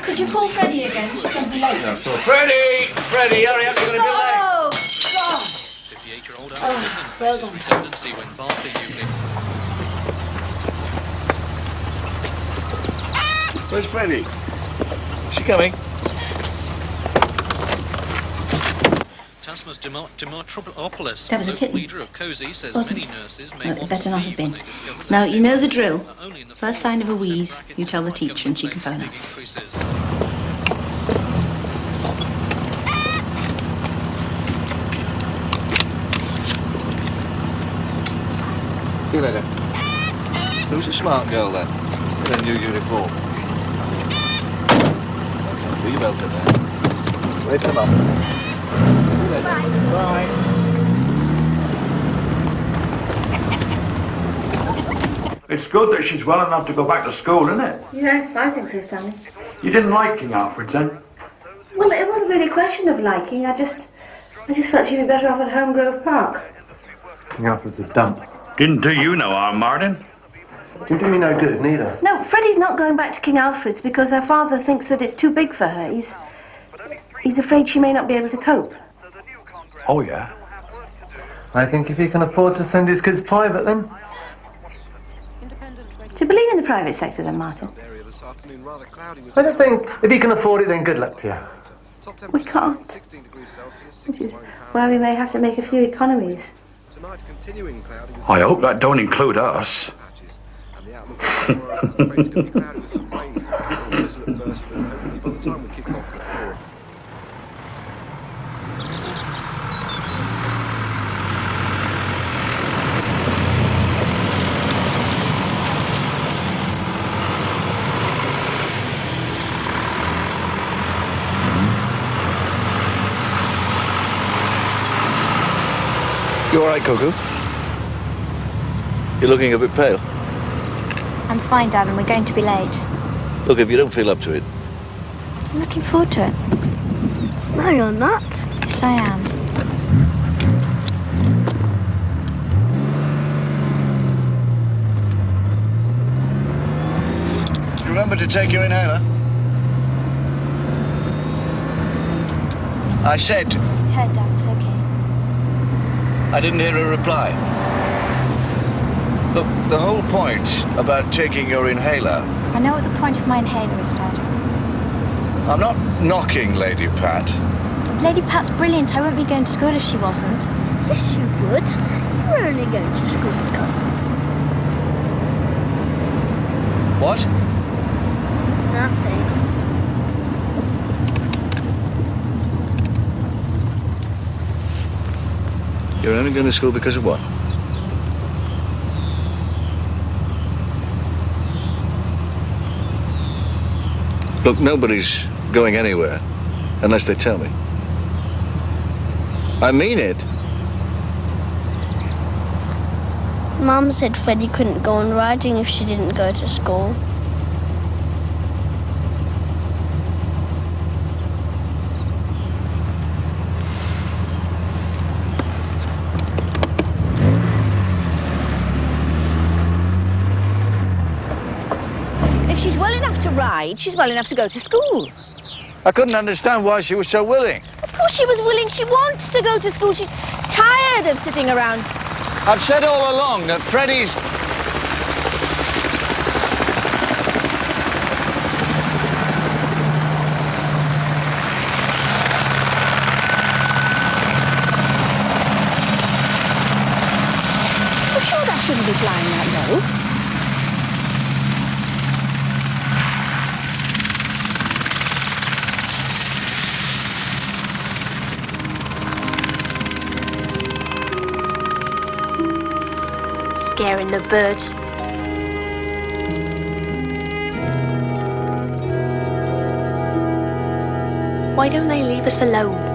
Could you call Freddie again? She's going to be late. Freddie! Freddie, hurry up, you're going to be late. Oh, God! Oh, well done, Tom. Where's Freddie? Is she coming? That was a kitten. Wasn't. Well, it better not have been. Now, you know the drill. First sign of a wheeze, you tell the teacher and she can phone us. See you later. Who's a smart girl then? In a new uniform. Do your belt in there. Wave them up. See you later. Bye. It's good that she's well enough to go back to school, isn't it? Yes, I think so, Stanley. You didn't like King Alfred's then? Well, it wasn't really a question of liking. I just felt she'd be better off at Home Grove Park. King Alfred's a dump. Didn't do you no harm, Martin. Didn't do me no good, neither. No, Freddie's not going back to King Alfred's because her father thinks that it's too big for her. He's afraid she may not be able to cope. Oh, yeah? I think if he can afford to send his kids private, then. Do you believe in the private sector, then, Martin? I just think if he can afford it, then good luck to you. We can't. Which is why we may have to make a few economies. I hope that don't include us. You all right, Cuckoo? You're looking a bit pale. I'm fine, Dad, and we're going to be late. Look, if you don't feel up to it. I'm looking forward to it. No, you're not. Yes, I am. Remember to take your inhaler? I said. Heard, Dad, it's okay. I didn't hear a reply. Look, the whole point about taking your inhaler... I know what the point of my inhaler is, Dad. I'm not knocking Lady Pat. Lady Pat's brilliant. I wouldn't be going to school if she wasn't. Yes, you would. You were only going to school because... What? Nothing. You're only going to school because of what? Look, nobody's going anywhere unless they tell me. I mean it. Mum said Freddie couldn't go on riding if she didn't go to school. If she's well enough to ride, she's well enough to go to school. I couldn't understand why she was so willing. Of course she was willing. She wants to go to school. She's tired of sitting around. I've said all along that Freddie's... I'm sure that shouldn't be flying that low. Scaring the birds. Why don't they leave us alone?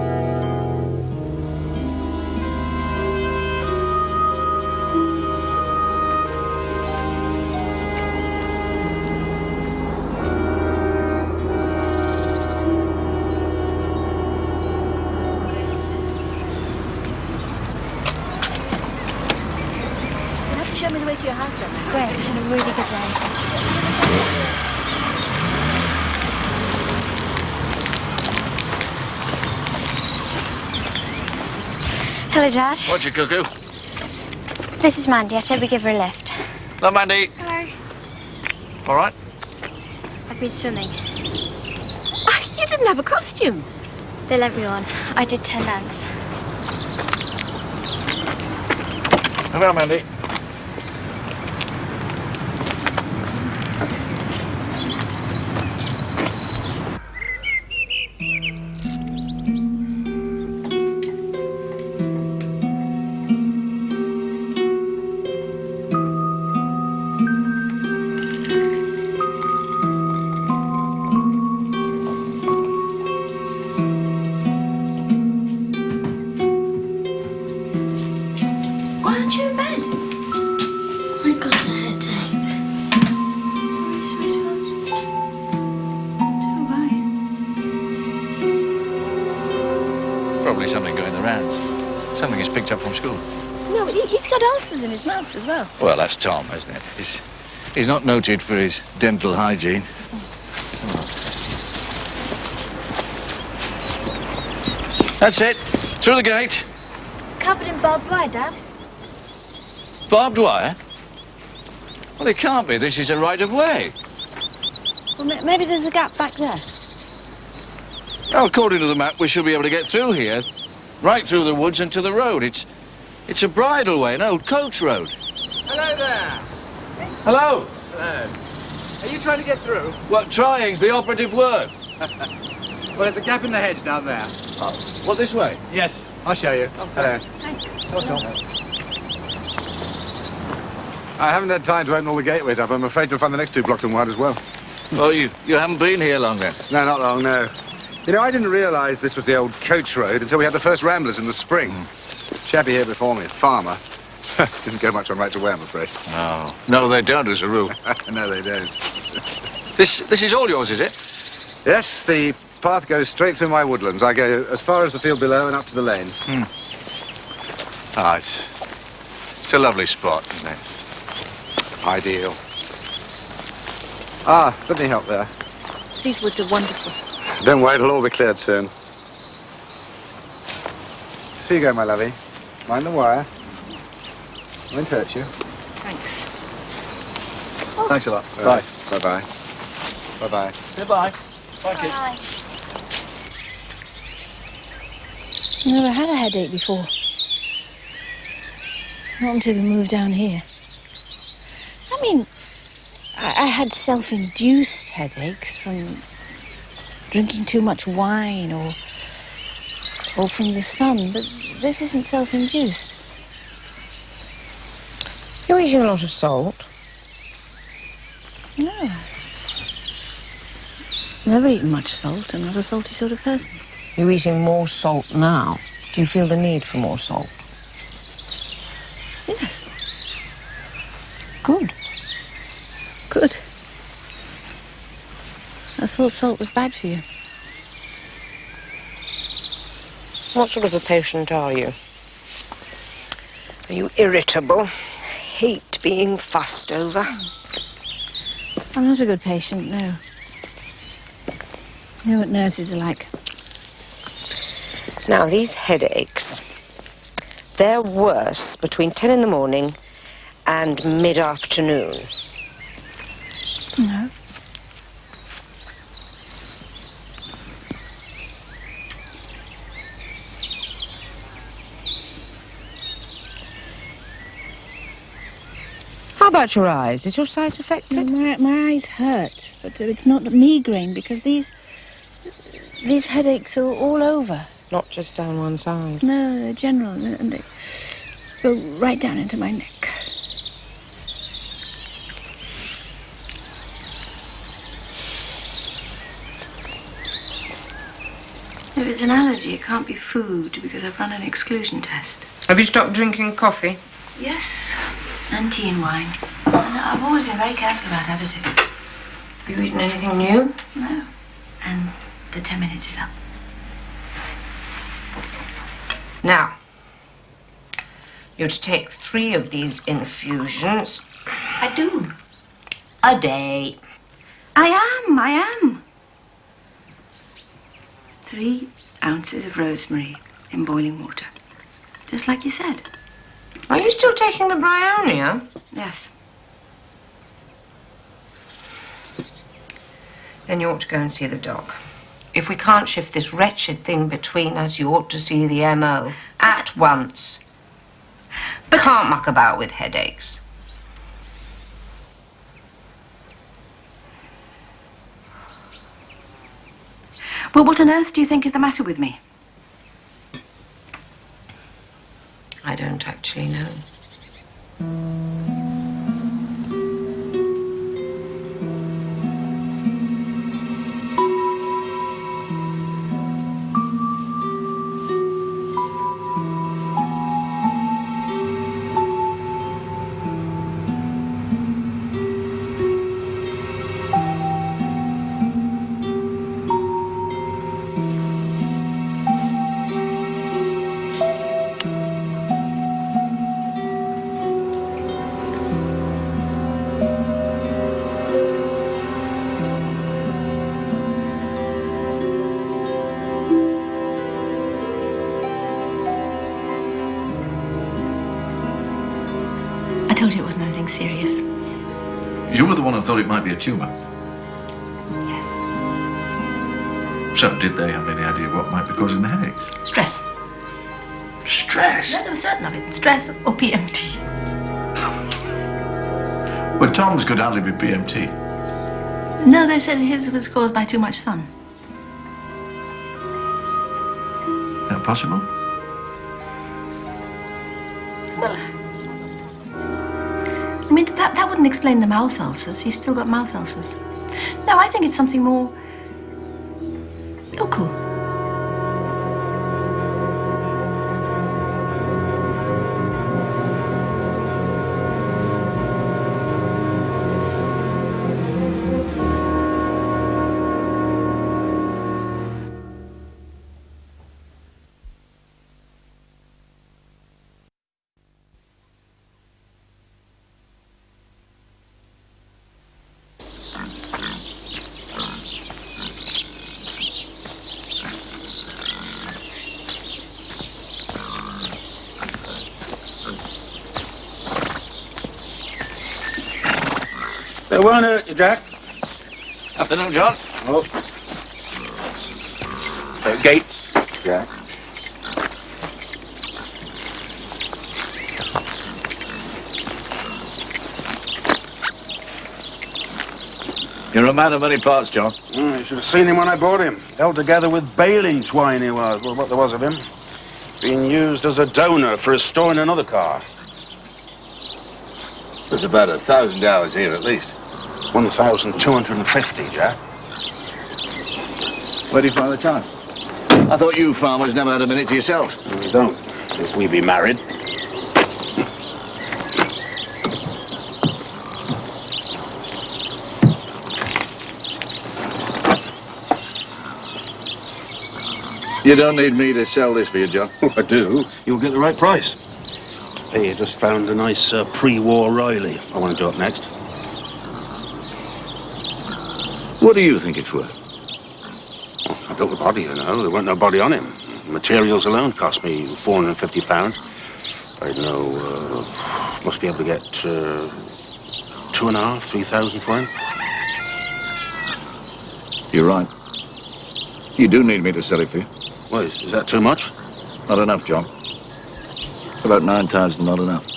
Show me the way to your house then. Great, we had a really good day. Hello, Dad. What's your cuckoo? This is Mandy. I said we give her a lift. Hello, Mandy. Hello. All right? I've been swimming. You didn't have a costume. They'll let me on. I did 10 lands. Hello, Mandy. Why aren't you in bed? I got a headache. Sweetheart. So have I. Probably something going the rounds. Something he's picked up from school. No, but he's got ulcers in his mouth as well. Well, that's Tom, isn't it? He's not noted for his dental hygiene. That's it. Through the gate. It's covered in barbed wire, Dad. Barbed wire? Well, it can't be. This is a right-of-way. Well, maybe there's a gap back there. Now, according to the map, we should be able to get through here, right through the woods and to the road. It's a bridle way, an old coach road. Hello there. Hello. Hello. Are you trying to get through? What, trying's the operative word. Well, there's a gap in the hedge down there. What, this way? Yes, I'll show you. Hello. I haven't had time to open all the gateways up. I'm afraid you'll find the next 2 blocked and wide as well. Well, you haven't been here long then? No, not long, no. You know, I didn't realise this was the old coach road until we had the first ramblers in the spring. Chappie here before me, a farmer. Didn't go much on right to way, I'm afraid. Oh. No, they don't, as a rule. No, they don't. This is all yours, is it? Yes, the path goes straight through my woodlands. I go as far as the field below and up to the lane. Ah, it's a lovely spot, isn't it? Ideal. Ah, let me help there. These woods are wonderful. Don't worry, it'll all be cleared soon. Here you go, my lovey. Mind the wire. Won't hurt you. Thanks. Thanks a lot. Bye. Bye-bye. Bye-bye. Goodbye. Bye, kids. Bye. I never had a headache before. Not until we moved down here. I mean, I had self-induced headaches from drinking too much wine or from the sun, but this isn't self-induced. You're eating a lot of salt. No. Never eaten much salt. I'm not a salty sort of person. You're eating more salt now. Do you feel the need for more salt? Yes. Good. Good. I thought salt was bad for you. What sort of a patient are you? Are you irritable? Hate being fussed over? I'm not a good patient, no. You know what nurses are like. Now, these headaches, they're worse between 10 in the morning and mid-afternoon. No. How about your eyes? Is your sight affected? My eyes hurt, but it's not migraine because these headaches are all over. Not just down one side. No, they're general, and they go right down into my neck. If it's an allergy, it can't be food because I've run an exclusion test. Have you stopped drinking coffee? Yes, and tea and wine. I've always been very careful about additives. Have you eaten anything new? No. And the 10 minutes is up. Now, you're to take 3 of these infusions. I do. A day. I am. 3 ounces of rosemary in boiling water. Just like you said. Are you still taking the Bryonia? Yes. Then you ought to go and see the doc. If we can't shift this wretched thing between us, you ought to see the MO. At once. But can't muck about with headaches. Well, what on earth do you think is the matter with me? I don't actually know. I told you it wasn't anything serious. You were the one who thought it might be a tumour. Yes. So did they have any idea what might be causing the headaches? Stress. Stress? No, they were certain of it. Stress or PMT. Well, Tom's could hardly be PMT. No, they said his was caused by too much sun. That possible? Well, I mean, that wouldn't explain the mouth ulcers. He's still got mouth ulcers. No, I think it's something more local. They won't hurt you, Jack. Afternoon, John. Oh. Gates, Jack. You're a man of many parts, John. You should have seen him when I bought him. Held together with baling twine he was. Well, what there was of him. Being used as a donor for a store in another car. There's about 1,000 hours here, at least. 1,250, Jack. Where do you find the time? I thought you farmers never had a minute to yourselves. We don't, if we be married. You don't need me to sell this for you, John. Oh, I do. You'll get the right price. Hey, I just found a nice pre-war Riley I want to do up next. What do you think it's worth? Oh, I built the body, you know. There weren't no body on him. Materials alone cost me £450. I know, must be able to get 2,500, 3,000 for him. You're right. You do need me to sell it for you. What, is that too much? Not enough, John. About 9 times not enough.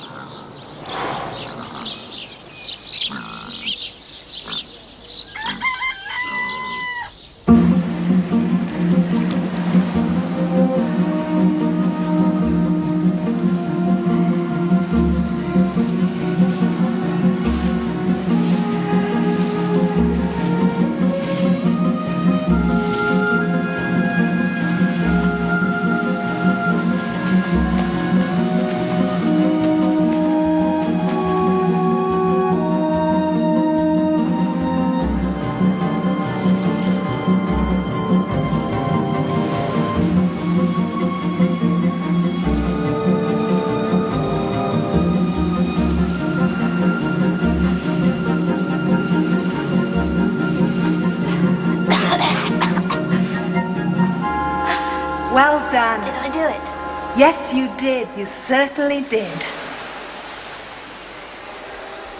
Well done. Did I do it? Yes, you did. You certainly did.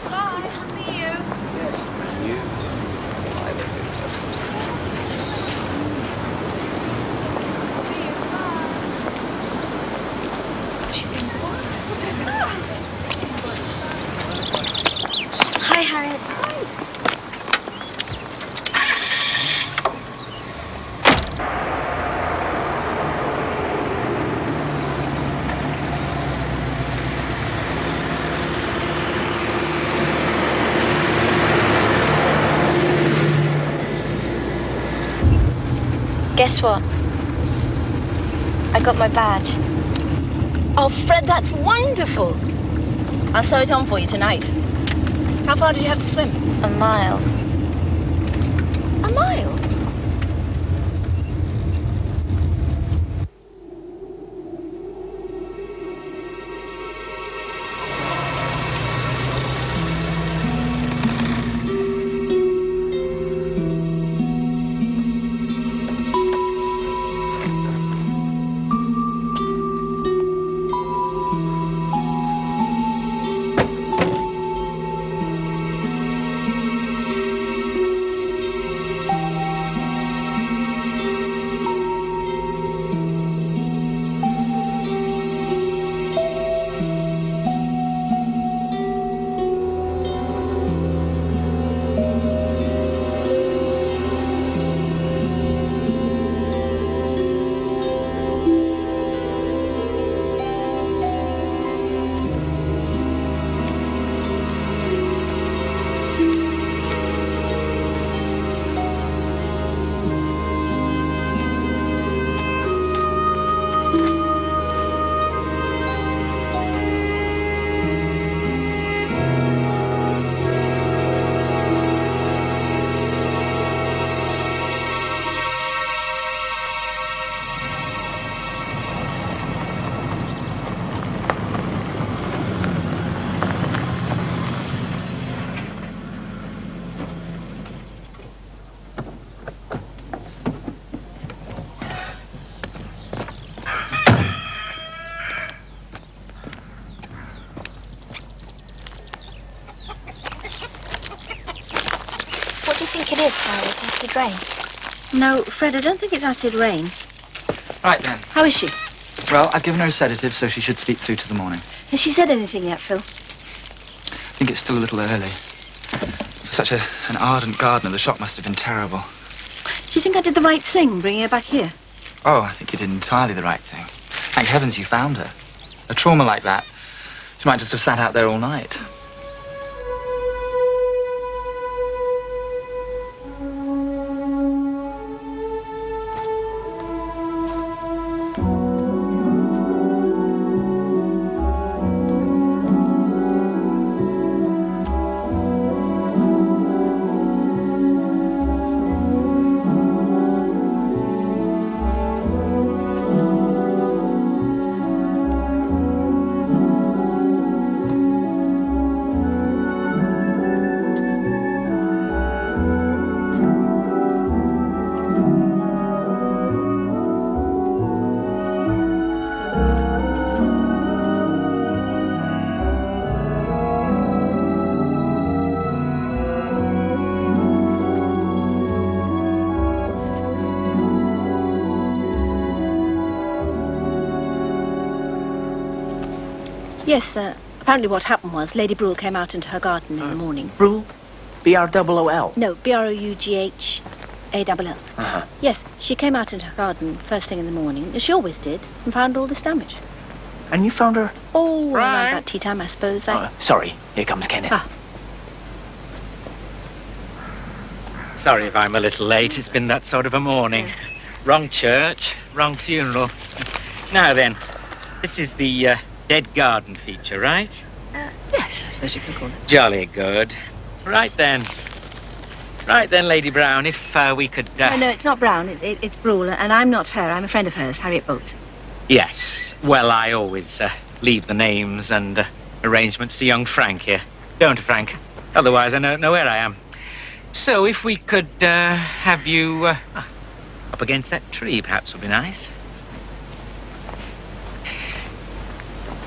Bye. See you. Hi, Harriet. Guess what? I got my badge. Oh, Fred, that's wonderful. I'll sew it on for you tonight. How far did you have to swim? A mile. A mile? What do you think it is, Harriet? Acid rain? No, Fred, I don't think it's acid rain. Right then. How is she? Well, I've given her a sedative, so she should sleep through to the morning. Has she said anything yet, Phil? I think it's still a little early. For such an ardent gardener, the shock must have been terrible. Do you think I did the right thing, bringing her back here? Oh, I think you did entirely the right thing. Thank heavens you found her. A trauma like that, she might just have sat out there all night. Yes, apparently what happened was Lady Brule came out into her garden in the morning. Brule? B-R-O-O-L? No, B-R-O-U-G-H-A-L-L. Uh-huh. Yes, she came out into her garden first thing in the morning, as she always did, and found all this damage. And you found her? Oh, around about tea time, I suppose. Sorry, here comes Kenneth. Ah. Sorry if I'm a little late. It's been that sort of a morning. Wrong church, wrong funeral. Now then, this is the dead garden feature, right? Yes, I suppose you could call it. Jolly good. Right then, Lady Brown, if we could... No, it's not Brown. It's Brule, and I'm not her. I'm a friend of hers, Harriet Bolt. Yes. Well, I always leave the names and arrangements to young Frank here. Don't I, Frank? Otherwise, I don't know where I am. So, if we could have you up against that tree, perhaps would be nice.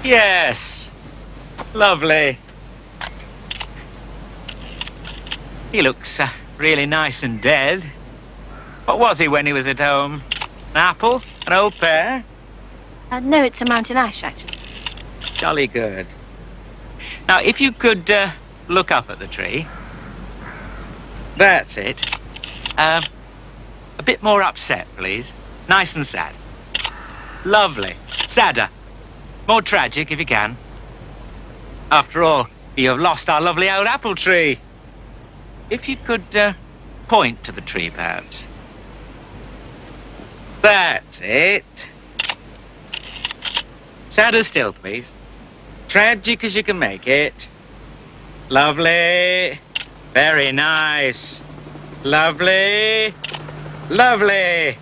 Yes. Lovely. He looks really nice and dead. What was he when he was at home? An apple? An old pear? No, it's a mountain ash, actually. Jolly good. Now, if you could look up at the tree. That's it. A bit more upset, please. Nice and sad. Lovely. Sadder. More tragic, if you can. After all, you have lost our lovely old apple tree. If you could point to the tree, perhaps. That's it. Sadder still, please. Tragic as you can make it. Lovely. Very nice. Lovely. Lovely.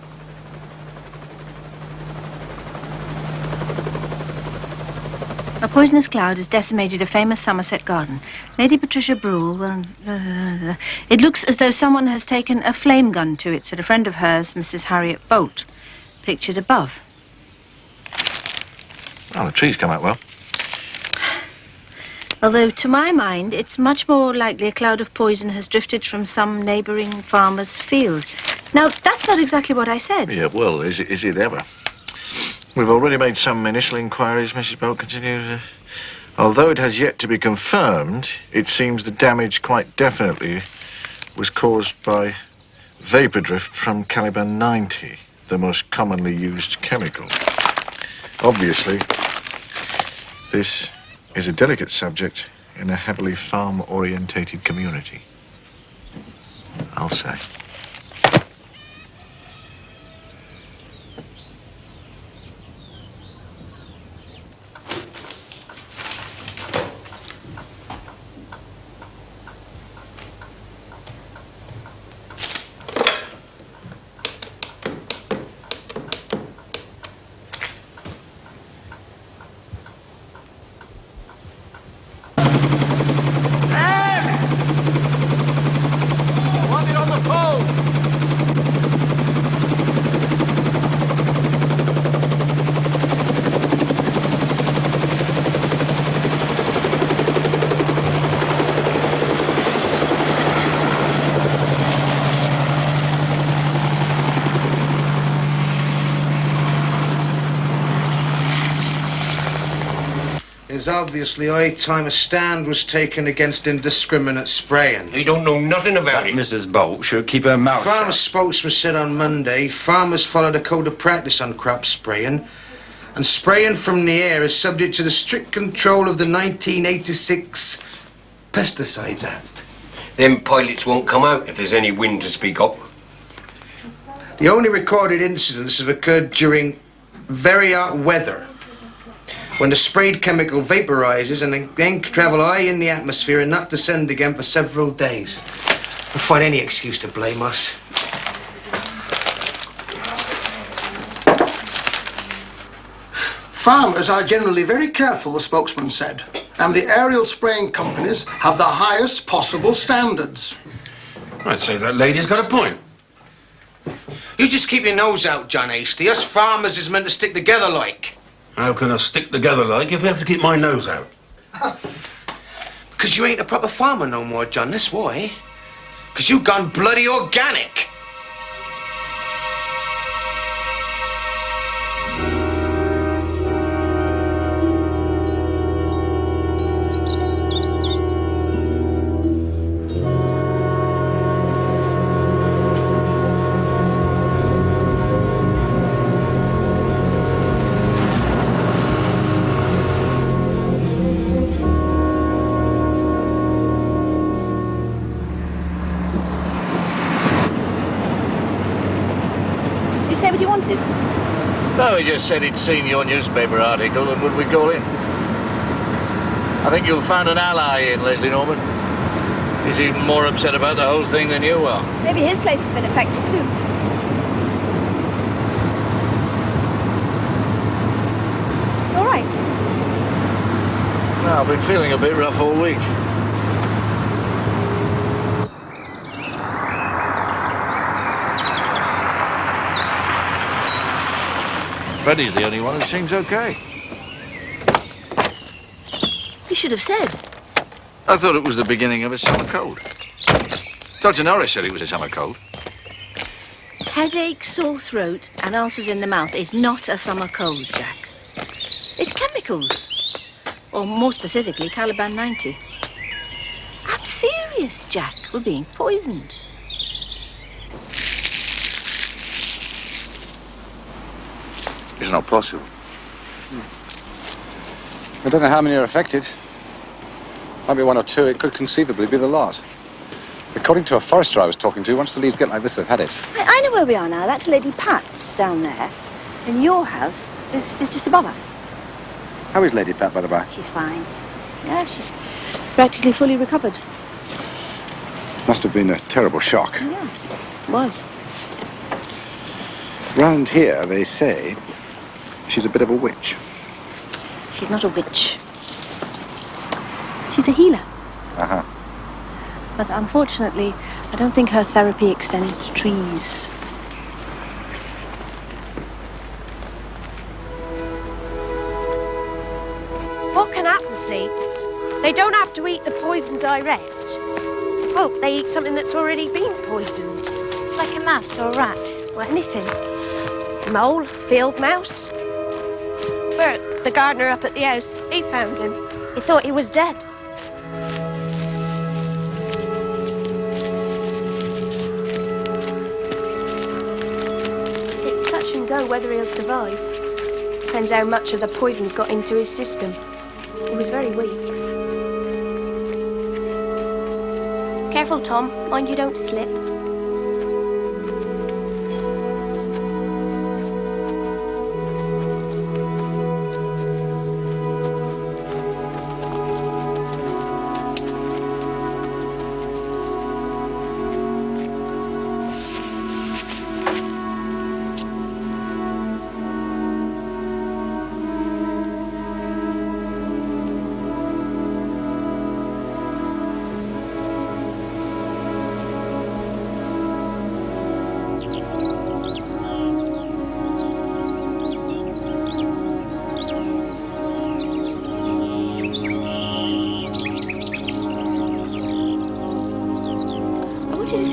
A poisonous cloud has decimated a famous Somerset garden. Lady Patricia Brule, well, it looks as though someone has taken a flame gun to it, said a friend of hers, Mrs. Harriet Bolt, pictured above. Well, the tree's come out well. Although, to my mind, it's much more likely a cloud of poison has drifted from some neighbouring farmer's field. Now, that's not exactly what I said. Yeah, well, is it ever? We've already made some initial inquiries, Mrs. Bolt continues. Although it has yet to be confirmed, it seems the damage quite definitely was caused by vapour drift from Caliban 90, the most commonly used chemical. Obviously, this is a delicate subject in a heavily farm-orientated community. I'll say. It's obviously high time a stand was taken against indiscriminate spraying. You don't know nothing about it. Mrs. Bolt should keep her mouth Farmer shut. spokesman said on Monday, farmers follow the code of practice on crop spraying, and spraying from the air is subject to the strict control of the 1986 Pesticides Act. Them pilots won't come out if there's any wind to speak of. The only recorded incidents have occurred during very hot weather, when the sprayed chemical vaporizes and then can travel high in the atmosphere and not descend again for several days. We'll find any excuse to blame us. Farmers are generally very careful, the spokesman said, and the aerial spraying companies have the highest possible standards. I'd say that lady's got a point. You just keep your nose out, John Hasty. Us farmers is meant to stick together like. How can I stick together like if I have to keep my nose out? Because you ain't a proper farmer no more, John, that's why. Because you gone bloody organic. Say what you wanted. No, he just said he'd seen your newspaper article and would we call in? I think you'll find an ally in Leslie Norman. He's even more upset about the whole thing than you are. Maybe his place has been affected too. All right. Well, I've been feeling a bit rough all week. Freddie's the only one who seems okay. should have said. I thought it was the beginning of a summer cold. Dr. Norris said it was a summer cold. Headache, sore throat, and ulcers in the mouth is not a summer cold, Jack. It's chemicals. Or more specifically, Caliban 90. I'm serious, Jack. We're being poisoned. It's not possible. I don't know how many are affected. Might be one or two. It could conceivably be the lot. According to a forester I was talking to, once the leaves get like this, they've had it. I know where we are now. That's Lady Pat's down there. And your house is just above us. How is Lady Pat, by the by? She's fine. Yeah, she's practically fully recovered. Must have been a terrible shock. Yeah, it was. Round here, they say she's a bit of a witch. She's not a witch. She's a healer. Uh-huh. But unfortunately, I don't think her therapy extends to trees. What can happen, see? They don't have to eat the poison direct. Well, they eat something that's already been poisoned. Like a mouse or a rat. Well, anything. A mole, field mouse. Bert, the gardener up at the house, he found him. He thought he was dead. It's touch and go whether he'll survive. Depends how much of the poison's got into his system. He was very weak. Careful, Tom. Mind you don't slip.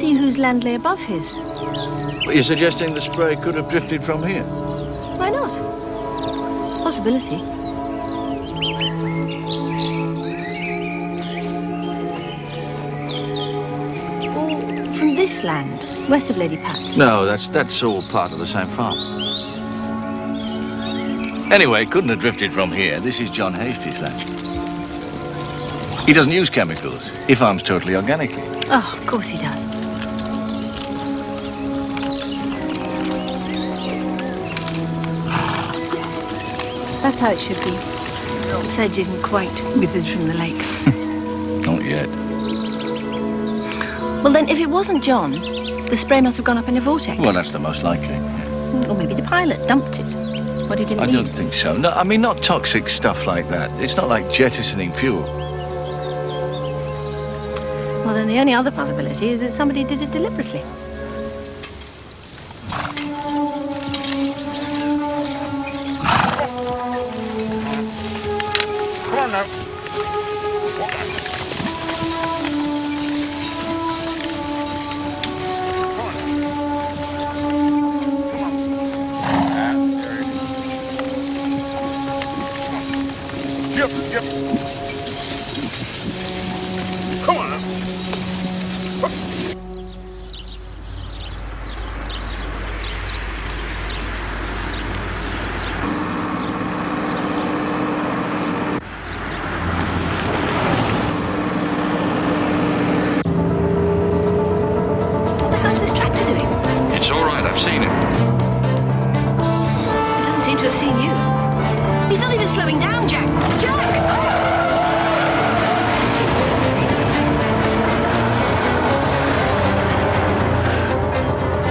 Whose land lay above his? But you're suggesting the spray could have drifted from here? Why not? It's a possibility. Or from this land, west of Lady Pat's. No, that's all part of the same farm. Anyway, it couldn't have drifted from here. This is John Hastie's land. He doesn't use chemicals. He farms totally organically. Oh, of course he does. That's how it should be. The sedge isn't quite withered from the lake. Not yet. Well, then, if it wasn't John, the spray must have gone up in a vortex. Well, that's the most likely. Or maybe the pilot dumped it. What he didn't I need. don't think so. No, I mean, not toxic stuff like that. It's not like jettisoning fuel. Well, then the only other possibility is that somebody did it deliberately. Come on now. Yep. Come on now. What the hell's this tractor doing? It's all right. I've seen it. He doesn't seem to have seen you. He's not even slowing down, Jack. Jack!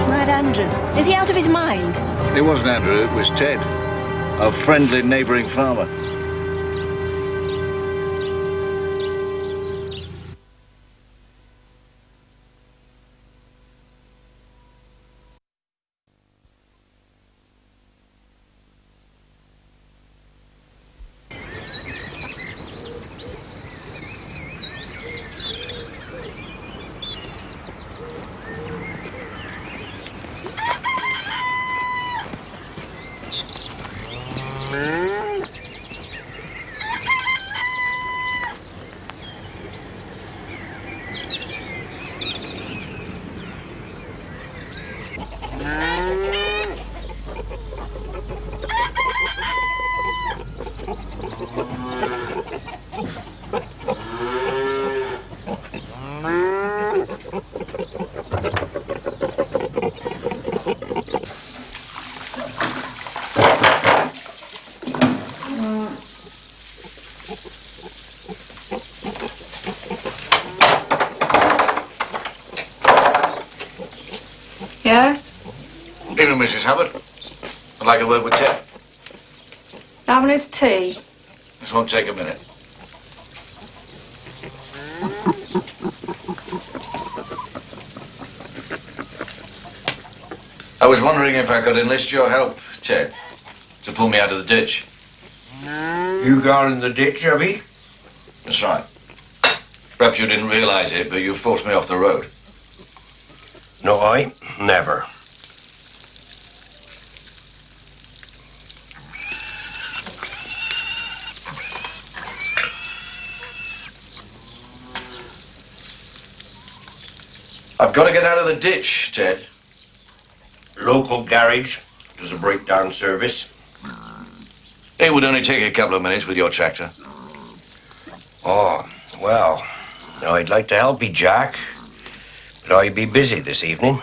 Mad Andrew. Is he out of his mind? It wasn't Andrew, it was Ted, a friendly neighbouring farmer. Yes? Evening, Mrs. Hubbard. I'd like a word with Ted. Having his tea? This won't take a minute. I was wondering if I could enlist your help, Ted, to pull me out of the ditch. You got in the ditch, have you? That's right. Perhaps you didn't realize it, but you forced me off the road. No, I never. I've got to get out of the ditch, Ted. Local garage does a breakdown service. It would only take a couple of minutes with your tractor. Oh, well, I'd like to help you, Jack, but I'd be busy this evening.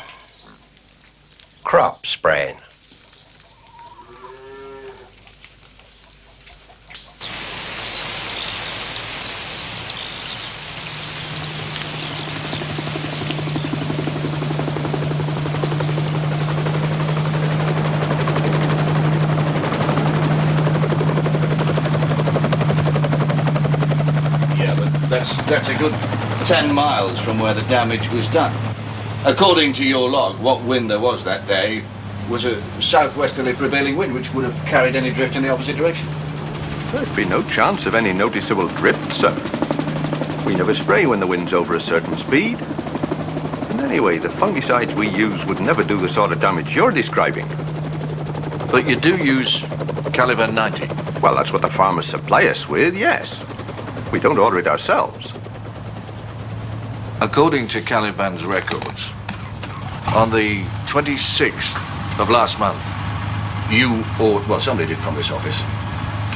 Crop spraying. That's a good 10 miles from where the damage was done. According to your log, what wind there was that day was a southwesterly prevailing wind, which would have carried any drift in the opposite direction. There'd be no chance of any noticeable drift, sir. We never spray when the wind's over a certain speed. And anyway, the fungicides we use would never do the sort of damage you're describing. But you do use Caliban 90? Well, that's what the farmers supply us with, yes. We don't order it ourselves. According to Caliban's records, on the 26th of last month, you ordered, well, somebody did from this office,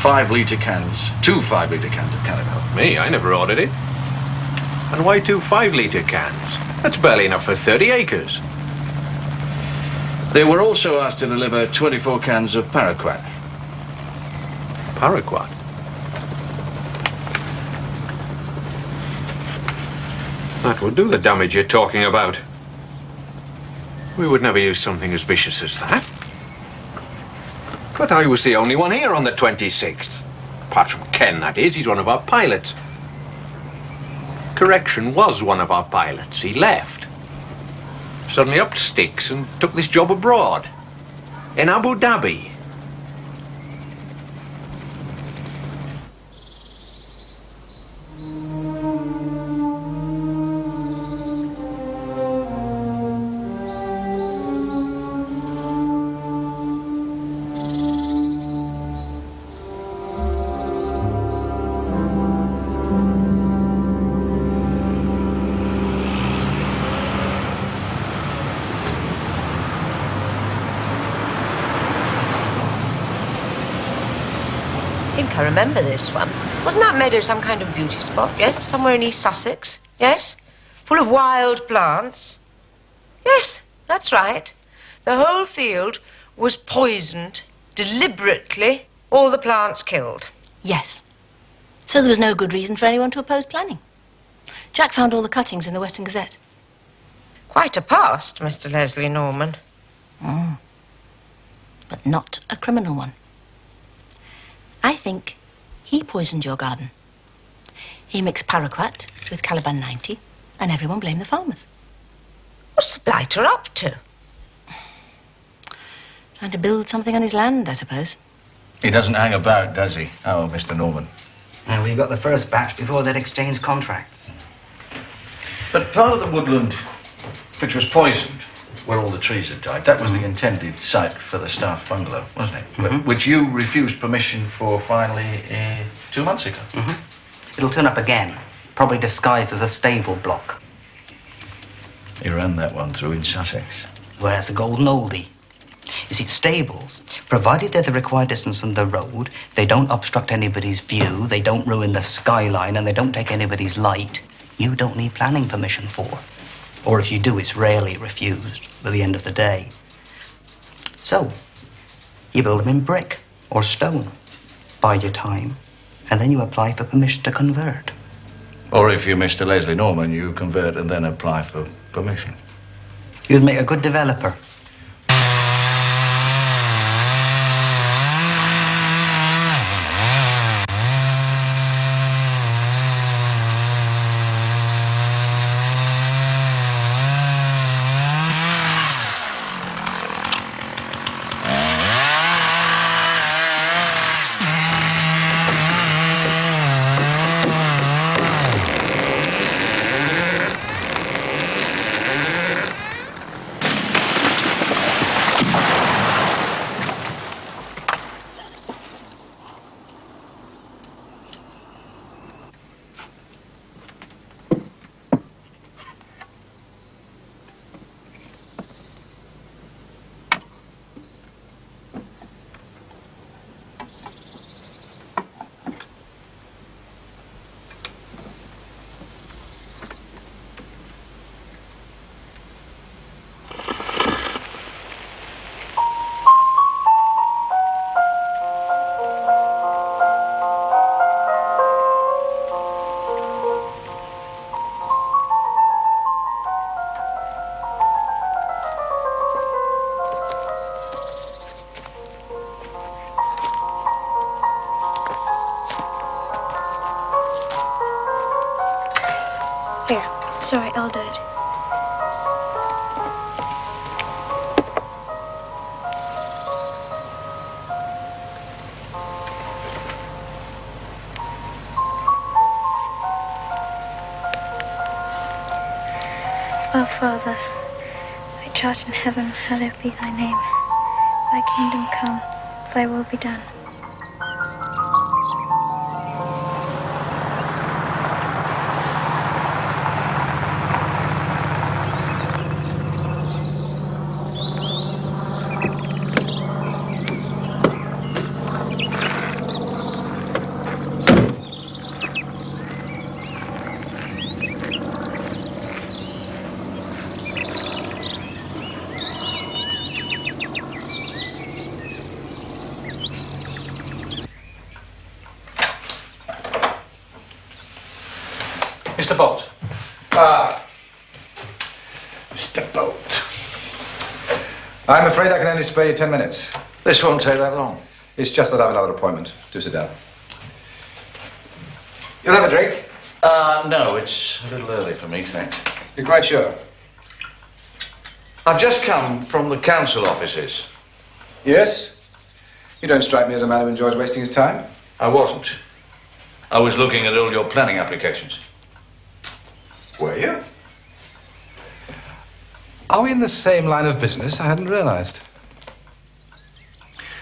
5-litre cans, 2 5-litre cans of Caliban. Me? I never ordered it. And why 2 5-litre cans? That's barely enough for 30 acres. They were also asked to deliver 24 cans of Paraquat. Paraquat? That would do the damage you're talking about. We would never use something as vicious as that. But I was the only one here on the 26th. Apart from Ken, that is. He's one of our pilots. Correction, was one of our pilots. He left. Suddenly upped sticks and took this job abroad. In Abu Dhabi. I remember this one. Wasn't that meadow some kind of beauty spot? Yes, somewhere in East Sussex. Yes, full of wild plants. Yes, that's right. The whole field was poisoned deliberately. All the plants killed. Yes. So there was no good reason for anyone to oppose planning. Jack found all the cuttings in the Western Gazette. Quite a past, Mr. Leslie Norman. But not a criminal one. I think he poisoned your garden. He mixed Paraquat with Caliban 90, and everyone blamed the farmers. What's the blighter up to? Trying to build something on his land, I suppose. He doesn't hang about, does he? Oh, Mr. Norman. And we got the first batch before they'd exchanged contracts. But part of the woodland which was poisoned, where all the trees had died, that was the intended site for the staff bungalow, wasn't it? Mm-hmm. Which you refused permission for finally 2 months ago. Mm-hmm. It'll turn up again, probably disguised as a stable block. You ran that one through in Sussex. Well, it's a golden oldie. You see, stables, provided they're the required distance from the road, they don't obstruct anybody's view, they don't ruin the skyline, and they don't take anybody's light, you don't need planning permission for. Or if you do, it's rarely refused by the end of the day. So, you build them in brick or stone, bide your time, and then you apply for permission to convert. Or if you're Mr. Leslie Norman, you convert and then apply for permission. You'd make a good developer. Here, sorry, I'll do it. Our Father, which art in heaven, hallowed be thy name. Thy kingdom come, thy will be done. Mr. Bolt. Ah. Mr. Bolt. I'm afraid I can only spare you 10 minutes. This won't take that long. It's just that I have another appointment. Do sit down. You'll have a drink? No, it's a little early for me, thanks. You're quite sure? I've just come from the council offices. Yes? You don't strike me as a man who enjoys wasting his time. I wasn't. I was looking at all your planning applications. Were you? Are we in the same line of business? I hadn't realized.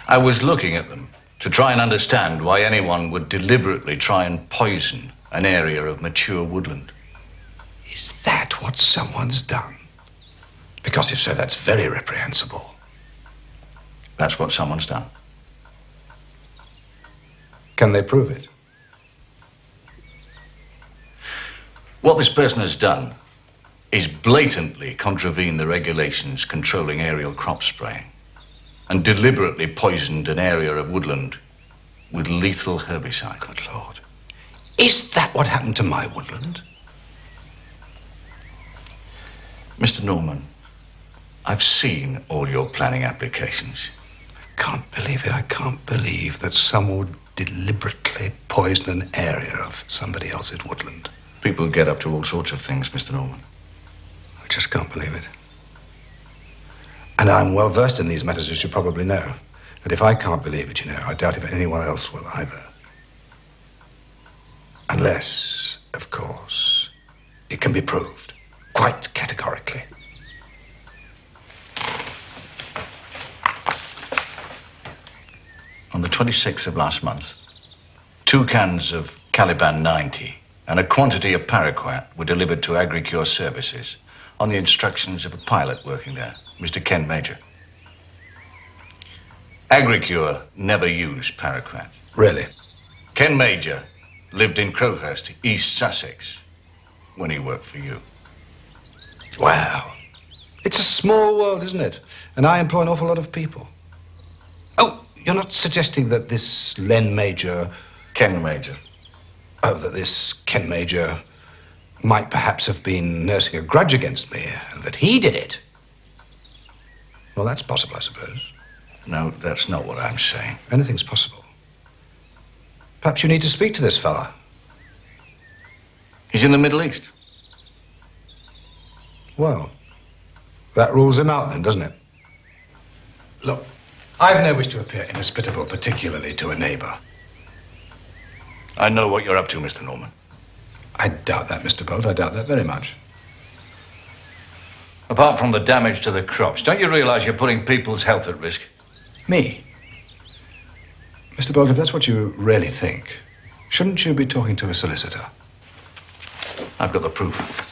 I was looking at them to try and understand why anyone would deliberately try and poison an area of mature woodland. Is that what someone's done? Because if so, that's very reprehensible. That's what someone's done. Can they prove it? What this person has done is blatantly contravene the regulations controlling aerial crop spraying and deliberately poisoned an area of woodland with lethal herbicide. Good Lord. Is that what happened to my woodland? Mr. Norman, I've seen all your planning applications. Can't believe it. I can't believe that someone would deliberately poison an area of somebody else's woodland. People get up to all sorts of things, Mr. Norman. I just can't believe it. And I'm well versed in these matters, as you probably know. But if I can't believe it, I doubt if anyone else will either. Unless, of course, it can be proved, quite categorically. On the 26th of last month, 2 cans of Caliban 90 and a quantity of paraquat were delivered to Agricure Services on the instructions of a pilot working there, Mr. Ken Major. Agricure never used paraquat. Really? Ken Major lived in Crowhurst, East Sussex, when he worked for you. Well, it's a small world, isn't it? And I employ an awful lot of people. Oh, you're not suggesting that this Len Major... Ken Major. Oh, that this Ken Major might perhaps have been nursing a grudge against me, and that he did it? Well, that's possible, I suppose. No, that's not what I'm saying. Anything's possible. Perhaps you need to speak to this fella. He's in the Middle East. Well, that rules him out then, doesn't it? Look, I've no wish to appear inhospitable, particularly to a neighbor. I know what you're up to, Mr. Norman. I doubt that, Mr. Bolt. I doubt that very much. Apart from the damage to the crops, don't you realize you're putting people's health at risk? Me? Mr. Bolt, if that's what you really think, shouldn't you be talking to a solicitor? I've got the proof.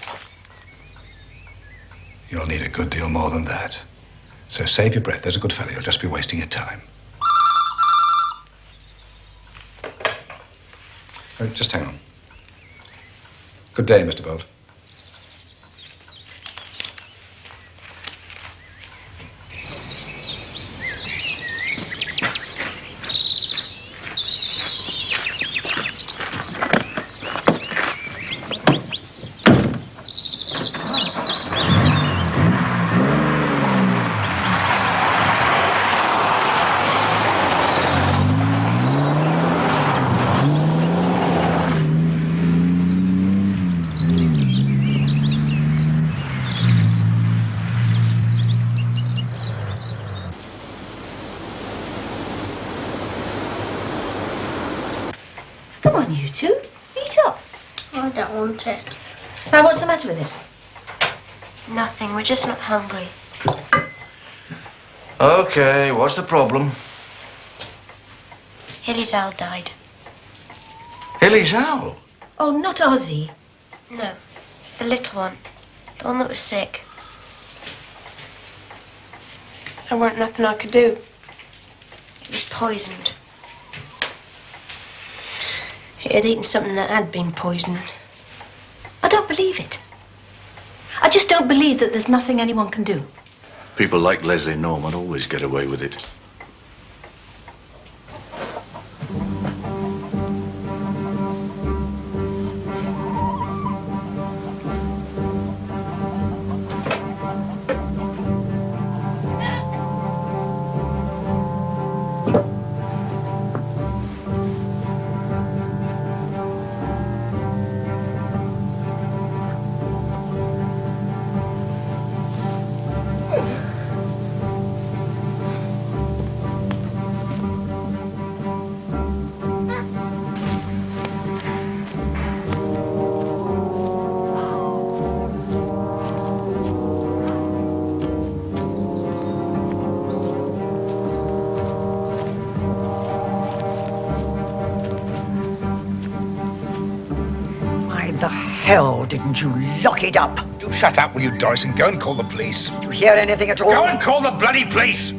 You'll need a good deal more than that. So save your breath. There's a good fellow. You'll just be wasting your time. Oh, just hang on. Good day, Mr. Bolt. Come on, you two. Eat up. I don't want it. Now, what's the matter with it? Nothing, we're just not hungry. Okay, what's the problem? Hilly's owl died. Hilly's owl? Oh, not Ozzy. No, the little one. The one that was sick. There weren't nothing I could do. It was poisoned. It had eaten something that had been poisoned. I don't believe it. I just don't believe that there's nothing anyone can do. People like Leslie Norman always get away with it. The hell didn't you lock it up? Do shut up, will you, Doris, and go and call the police. Did you hear anything at all? Go and call the bloody police!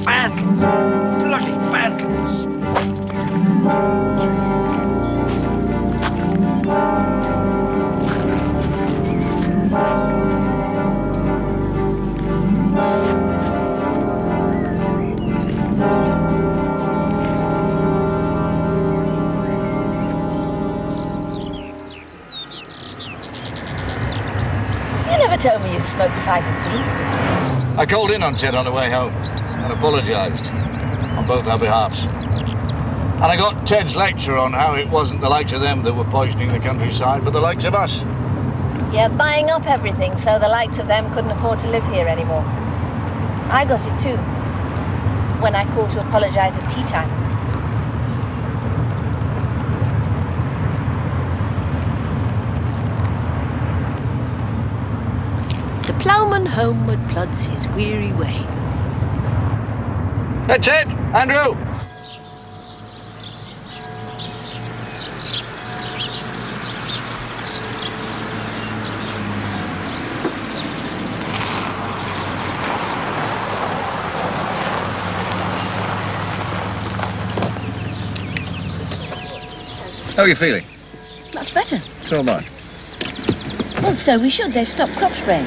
Vandals! Bloody vandals! Told me you smoked a pipe of peace. I called in on Ted on the way home and apologised on both our behalves. And I got Ted's lecture on how it wasn't the likes of them that were poisoning the countryside, but the likes of us. You're buying up everything so the likes of them couldn't afford to live here anymore. I got it too, when I called to apologise at tea time. The ploughman homeward plods his weary way. Hey, Ted! Andrew! How are you feeling? Much better. So am I. Well, so we should. They've stopped crop spraying.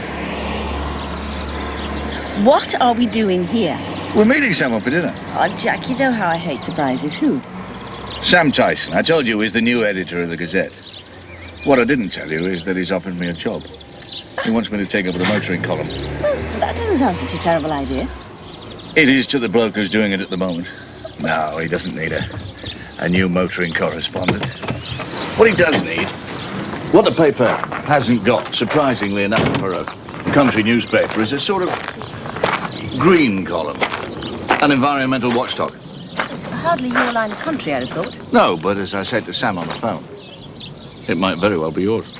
What are we doing here? We're meeting someone for dinner. Oh, Jack, you know how I hate surprises. Who? Sam Tyson. I told you he's the new editor of the Gazette. What I didn't tell you is that he's offered me a job. He wants me to take over the motoring column. Well, that doesn't sound such a terrible idea. It is to the bloke who's doing it at the moment. No, he doesn't need a new motoring correspondent. What he does need, what the paper hasn't got, surprisingly enough for a country newspaper, is a sort of green column. An environmental watchdog. It's hardly your line of country, I'd have thought. No, but as I said to Sam on the phone, it might very well be yours.